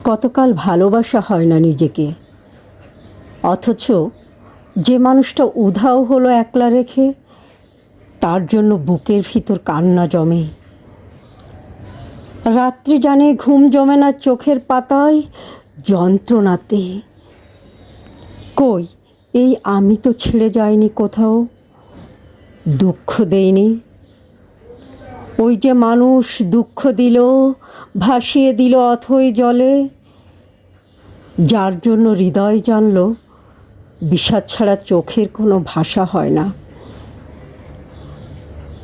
কতকাল ভালোবাসা হয় না নিজেকে, অথচ যে মানুষটা উধাও হলো একলা রেখে, তার জন্য বুকের ভিতর কান্না জমে। রাত্রি জানে ঘুম জমে না চোখের পাতায় যন্ত্রণাতে। কই এই আমি তো ছেড়ে যাইনি কোথাও, দুঃখ দেইনি। ওই যে মানুষ দুঃখ দিল, ভাসিয়ে দিল অথই জলে, যার জন্য হৃদয় জানল বিষাদ ছাড়া চোখের কোনো ভাষা হয় না।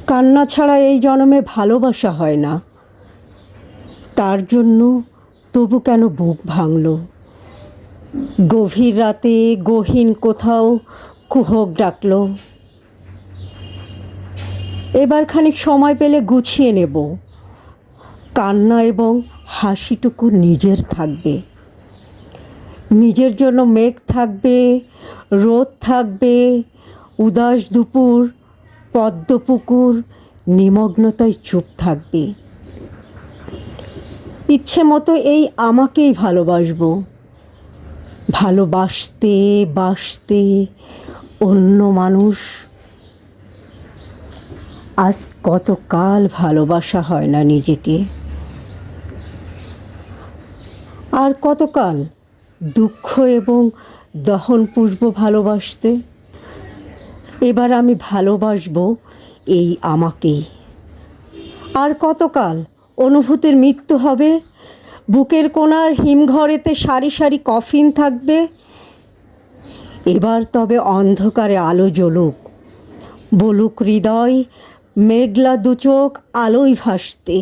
কান্না ছাড়া এই জন্মে ভালোবাসা হয় না, তার জন্য তবু কেন বুক ভাঙল। গভীর রাতে গহীন কোথাও কুহক ডাকল। এবার খানিক সময় পেলে গুছিয়ে নেব, কান্না এবং হাসিটুকু নিজের থাকবে। নিজের জন্য মেঘ থাকবে, রোদ থাকবে, উদাস দুপুর, পদ্মপুকুর নিমগ্নতায় চুপ থাকবে। ইচ্ছে মতো এই আমাকেই ভালোবাসবো, ভালোবাসতে বাসতে অন্য মানুষ। আজ কতকাল ভালোবাসা হয় না নিজেকে, আর কতকাল দুঃখ এবং দহন পুষবো ভালোবাসতে। এবার আমি ভালোবাসবো এই আমাকেই। আর কতকাল অনুভূতির মৃত্যু হবে, বুকের কোণার হিমঘরেতে সারি সারি কফিন থাকবে। এবার তবে অন্ধকারে আলো জ্বলুক, বলুক হৃদয় মেঘলা দুচোখ আলোয় ভাসতে।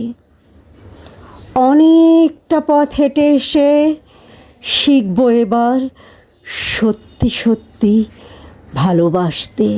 অনেকটা পথ হেঁটে এসে শিখবো এবার সত্যি সত্যি ভালোবাসতে।